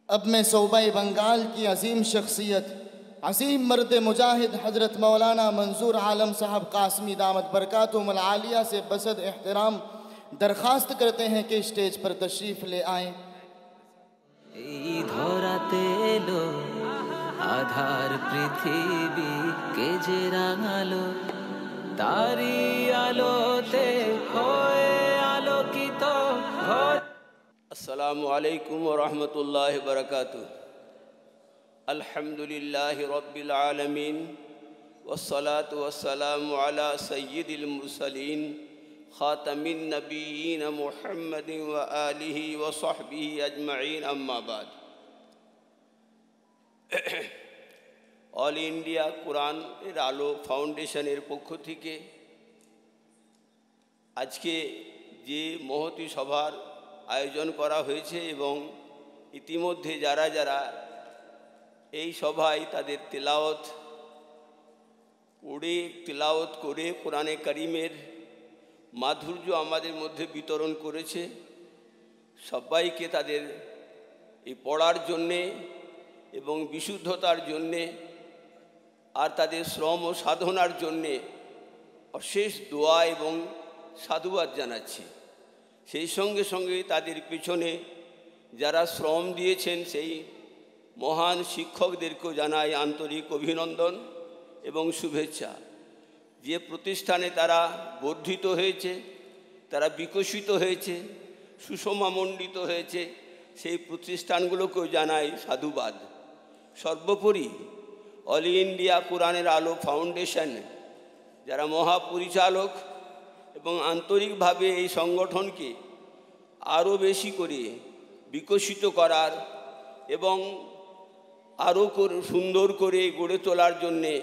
अब मैं सूबा बंगाल की अजीम शख्सियत, अजीम मर्द मुजाहिद हज़रत मौलाना मंजूर आलम साहब कासमी दामत बरकातुहुमुल आलिया से बसद एहतराम दरख्वास्त करते हैं कि स्टेज पर तशरीफ़ ले आएँ। धराते एलो आधार पृथिवी के जे राঙালো तारी आलोते होए आलोकित घर। अस्सलामु अलैकुम व रहमतुल्लाहि व बरकातुहू। अल्हम्दुलिल्लाहि रब्बिल आलमीन वस्सलातु वस्सलामु अला सय्यिदिल मुरसलीन खातमिन नबिय्यीन मुहम्मदिन व आलिहि व सहबिहि अजमईन, अम्मा बाद। অল ইন্ডিয়া কোরআনের আলো ফাউন্ডেশনের পক্ষ থেকে আজকে যে মহতী সভার আয়োজন করা হয়েছে এবং ইতিমধ্যে যারা যারা এই সভায় তাদের তেলাওয়াত করে কোরআনে কারীমের মাধুর্য আমাদের মধ্যে বিতরণ করেছে, সবাইকে তাদের এই পড়ার জন্যে এবং বিশুদ্ধতার জন্যে আর তাদের শ্রম ও সাধনার জন্যে অশেষ দোয়া এবং সাধুবাদ জানাচ্ছি। সেই সঙ্গে সঙ্গে তাদের পিছনে যারা শ্রম দিয়েছেন সেই মহান শিক্ষকদেরকেও জানাই আন্তরিক অভিনন্দন এবং শুভেচ্ছা। যে প্রতিষ্ঠানে তারা বর্ধিত হয়েছে, তারা বিকশিত হয়েছে, সুষমামণ্ডিত হয়েছে, সেই প্রতিষ্ঠানগুলোকেও জানাই সাধুবাদ। সর্বোপরি অল ইন্ডিয়া কোরআনের আলো ফাউন্ডেশন যারা মহাপরিচালক এবং আন্তরিকভাবে এই সংগঠনকে আরও বেশি করে বিকশিত করার এবং আরও সুন্দর করে গড়ে তোলার জন্যে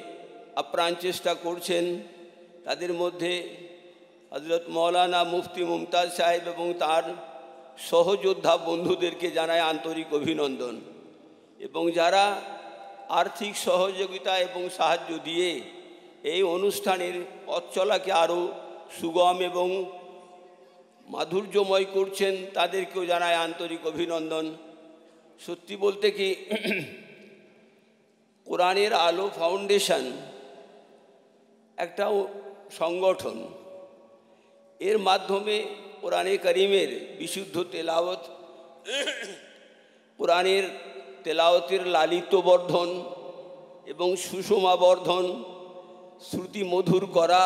আপ্রাণ চেষ্টা করছেন, তাদের মধ্যে হযরত মৌলানা মুফতি মুমতাজ সাহেব এবং তার সহযোদ্ধা বন্ধুদেরকে জানায় আন্তরিক অভিনন্দন। এবং যারা আর্থিক সহযোগিতা এবং সাহায্য দিয়ে এই অনুষ্ঠানের পথ চলাকে আরও সুগম এবং মাধুর্যময় করছেন, তাদেরকেও জানায় আন্তরিক অভিনন্দন। সত্যি বলতে কি, কোরআনের আলো ফাউন্ডেশন একটা সংগঠন, এর মাধ্যমে কোরআনে কারীমের বিশুদ্ধ তেলাওয়াত, কোরআনের তেলাওয়াতের লালিত বর্ধন এবং সুষমা বর্ধন, শ্রুতি মধুর করা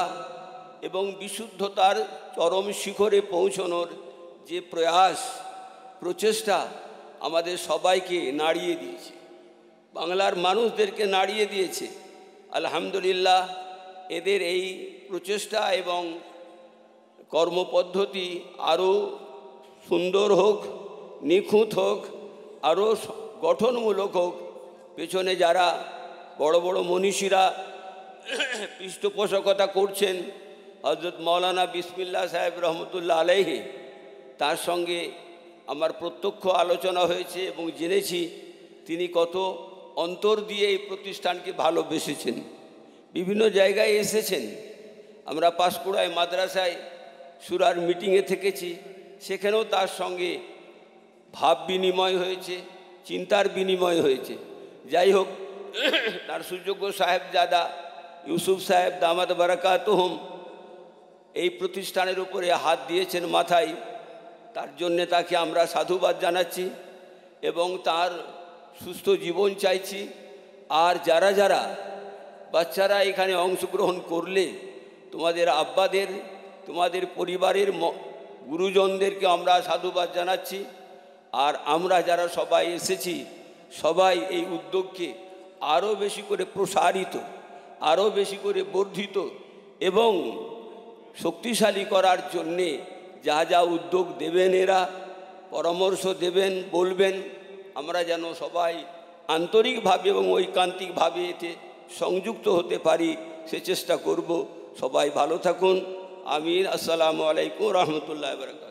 এবং বিশুদ্ধতার চরম শিখরে পৌঁছানোর যে প্রচেষ্টা আমাদের সবাইকে নাড়িয়ে দিয়েছে, বাংলার মানুষদেরকে নাড়িয়ে দিয়েছে। আলহামদুলিল্লাহ, এদের এই প্রচেষ্টা এবং কর্মপদ্ধতি আরও সুন্দর হোক, নিখুঁত হোক, আরও গঠনমূলক হোক। পেছনে যারা বড় বড় মনীষীরা পৃষ্ঠপোষকতা করছেন, হযরত মৌলানা বিসমিল্লাহ সাহেব রহমতুল্লাহ আলাইহি, তার সঙ্গে আমার প্রত্যক্ষ আলোচনা হয়েছে এবং জেনেছি তিনি কত অন্তর দিয়ে এই প্রতিষ্ঠানকে ভালোবেসেছেন। বিভিন্ন জায়গায় এসেছেন, আমরা পাঁশকুড়ায় মাদ্রাসায় সুরার মিটিংয়ে থেকেছি, সেখানেও তার সঙ্গে ভাব বিনিময় হয়েছে, চিন্তার বিনিময় হয়েছে। যাই হোক, তার সুযোগ্য সাহেবজাদা ইউসুফ সাহেব দামাত বারাকাতুহুম এই প্রতিষ্ঠানের উপরে হাত দিয়েছেন মাথায়, তার জন্যে তাকে আমরা সাধুবাদ জানাচ্ছি এবং তার সুস্থ জীবন চাইছি। আর যারা যারা বাচ্চারা এখানে অংশগ্রহণ করলে, তোমাদের আব্বাদের, তোমাদের পরিবারের গুরুজনদেরকে আমরা সাধুবাদ জানাচ্ছি। আর আমরা যারা সবাই এসেছি, সবাই এই উদ্যোগকে আরও বেশি করে প্রসারিত, আরও বেশি করে বর্ধিত এবং শক্তিশালী করার জন্যে যা যা উদ্যোগ দেবেন, এরা পরামর্শ দেবেন, বলবেন, আমরা যেন সবাই আন্তরিকভাবে এবং ঐকান্তিকভাবে এতে সংযুক্ত হতে পারি, সে চেষ্টা করব। সবাই ভালো থাকুন। আমিন। আসসালামু আলাইকুম রহমতুল্লাহ বারাকাতুহু।